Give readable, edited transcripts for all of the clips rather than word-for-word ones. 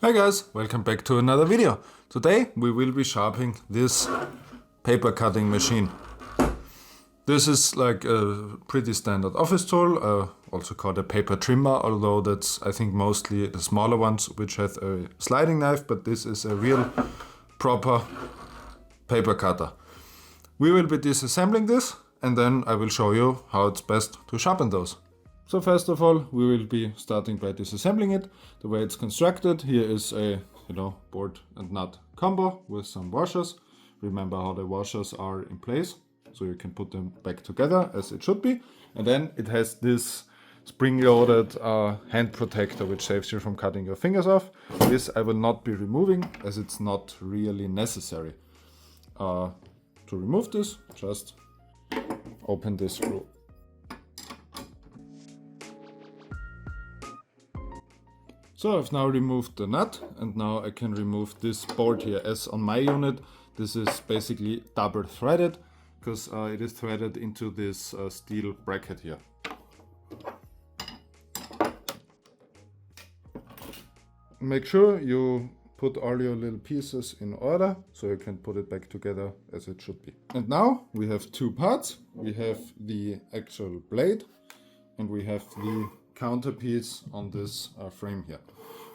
Hi guys, welcome back to another video. Today we will be sharpening this paper cutting machine. This is like a pretty standard office tool, also called a paper trimmer, although that's I think mostly the smaller ones which have a sliding knife, but this is a real proper paper cutter. We will be disassembling this and then I will show you how it's best to sharpen those. So first of all, we will be starting by disassembling it. The way it's constructed, here is a bolt and nut combo with some washers. Remember how the washers are in place, so you can put them back together as it should be. And then it has this spring-loaded hand protector which saves you from cutting your fingers off. This I will not be removing as it's not really necessary. To remove this, just open this screw. So I've now removed the nut and now I can remove this bolt here. As on my unit, this is basically double threaded because it is threaded into this steel bracket here. Make sure you put all your little pieces in order so you can put it back together as it should be. And now we have two parts. We have the actual blade and we have the counterpiece on this frame here.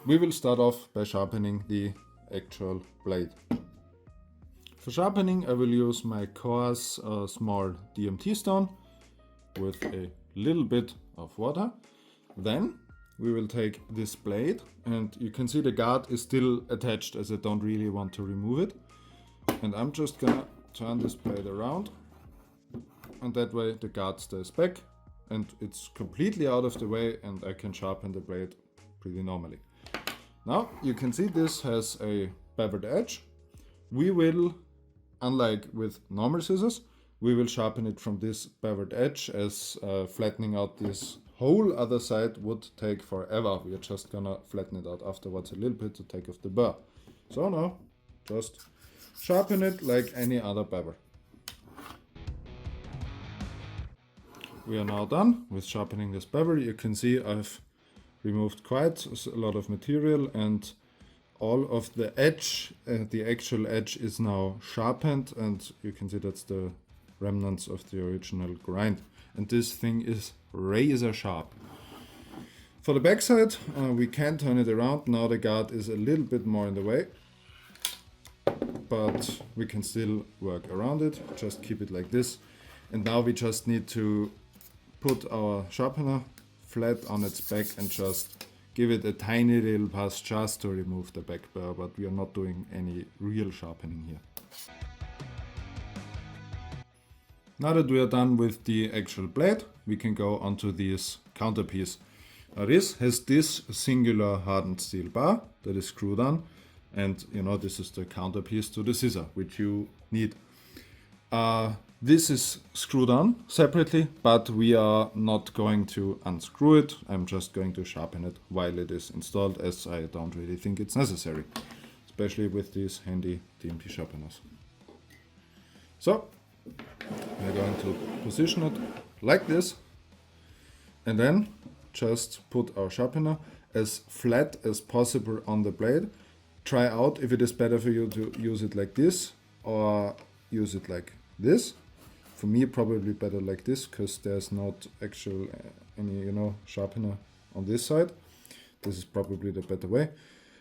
We will start off by sharpening the actual blade. For sharpening I will use my coarse small DMT stone with a little bit of water. Then we will take this blade and you can see the guard is still attached as I don't really want to remove it. And I'm just gonna turn this blade around and that way the guard stays back and it's completely out of the way and I can sharpen the blade pretty normally. Now you can see this has a beveled edge. We will, unlike with normal scissors, we will sharpen it from this beveled edge as flattening out this whole other side would take forever. We are just gonna flatten it out afterwards a little bit to take off the burr. So now just sharpen it like any other bevel. We are now done with sharpening this bevel. You can see I've removed quite a lot of material and all of the edge, the actual edge is now sharpened and you can see that's the remnants of the original grind. And this thing is razor sharp. For the back side, we can turn it around. Now the guard is a little bit more in the way, but we can still work around it. Just keep it like this. And now we just need to put our sharpener flat on its back and just give it a tiny little pass just to remove the back burr, but we are not doing any real sharpening here. Now that we are done with the actual blade, we can go onto this counterpiece. Now this has this singular hardened steel bar that is screwed on, and this is the counterpiece to the scissor which you need. This is screwed on separately, but we are not going to unscrew it. I'm just going to sharpen it while it is installed, as I don't really think it's necessary, especially with these handy DMT sharpeners. So we're going to position it like this and then just put our sharpener as flat as possible on the blade. Try out if it is better for you to use it like this or use it like this. For me, probably better like this because there's not actual any sharpener on this side. This is probably the better way.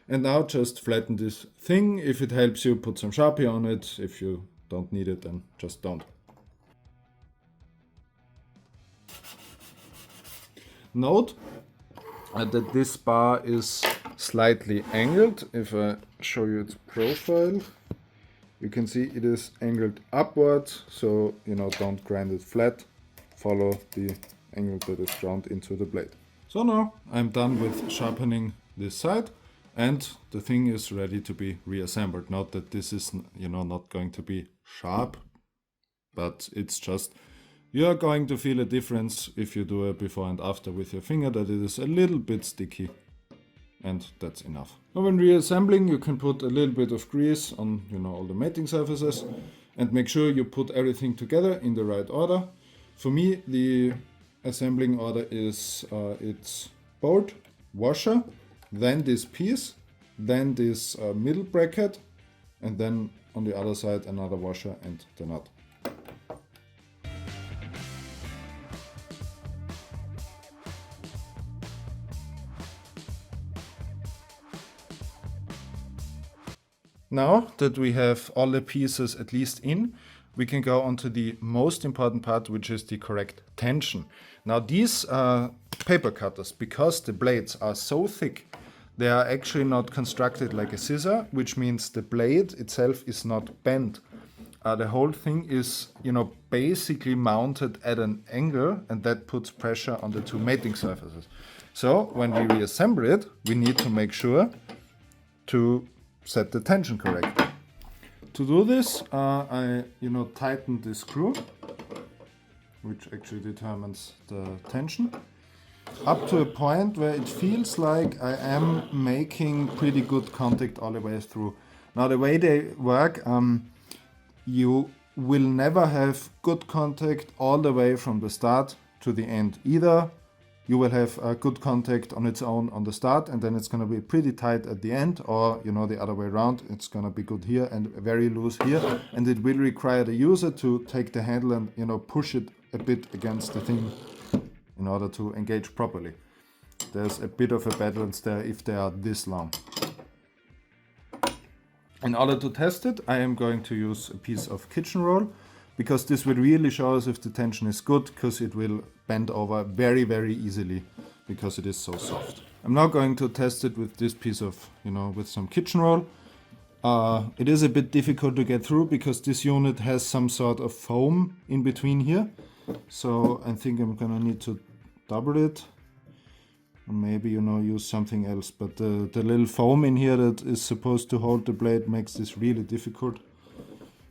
And now just flatten this thing. If it helps you, put some Sharpie on it. If you don't need it, then just don't. Note that this bar is slightly angled. If I show you its profile, you can see it is angled upwards, so don't grind it flat. Follow the angle that is ground into the blade. So now I'm done with sharpening this side and the thing is ready to be reassembled. Note that this is not going to be sharp, but it's just you are going to feel a difference if you do a before and after with your finger, that it is a little bit sticky. And that's enough. Now when reassembling, you can put a little bit of grease on all the mating surfaces and make sure you put everything together in the right order. For me, the assembling order is it's bolt, washer, then this piece, then this middle bracket, and then on the other side another washer and the nut. Now that we have all the pieces at least in, we can go on to the most important part, which is the correct tension. Now these paper cutters, because the blades are so thick, they are actually not constructed like a scissor, which means the blade itself is not bent. The whole thing is, basically mounted at an angle, and that puts pressure on the two mating surfaces. So when we reassemble it, we need to make sure to set the tension correct. To do this, I tighten this screw, which actually determines the tension, up to a point where it feels like I am making pretty good contact all the way through. Now the way they work, you will never have good contact all the way from the start to the end. Either you will have a good contact on its own on the start, and then it's going to be pretty tight at the end, or the other way around, it's going to be good here and very loose here, and it will require the user to take the handle and push it a bit against the thing in order to engage properly. There's a bit of a balance there if they are this long. In order to test it, I am going to use a piece of kitchen roll, because this will really show us if the tension is good, because it will bend over very, very easily because it is so soft. I'm now going to test it with this piece of, with some kitchen roll. It is a bit difficult to get through because this unit has some sort of foam in between here. So I think I'm gonna need to double it. Or maybe, use something else. But the little foam in here that is supposed to hold the blade makes this really difficult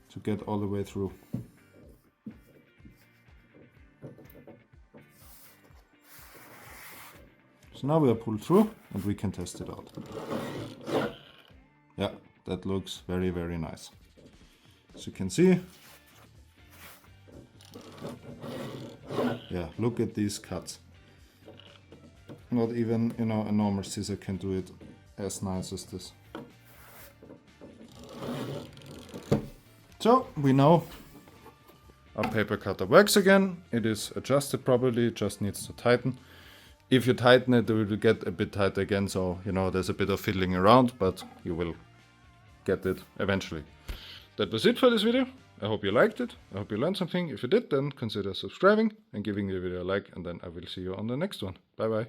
to get all the way through. So now we are pulled through and we can test it out. Yeah, that looks very, very nice. As you can see, yeah, look at these cuts. Not even, a normal scissor can do it as nice as this. So we know our paper cutter works again. It is adjusted properly, it just needs to tighten. If you tighten it, it will get a bit tighter again, so there's a bit of fiddling around, but you will get it eventually. That was it for this video. I hope you liked it. I hope you learned something. If you did, then consider subscribing and giving the video a like, and then I will see you on the next one. Bye bye.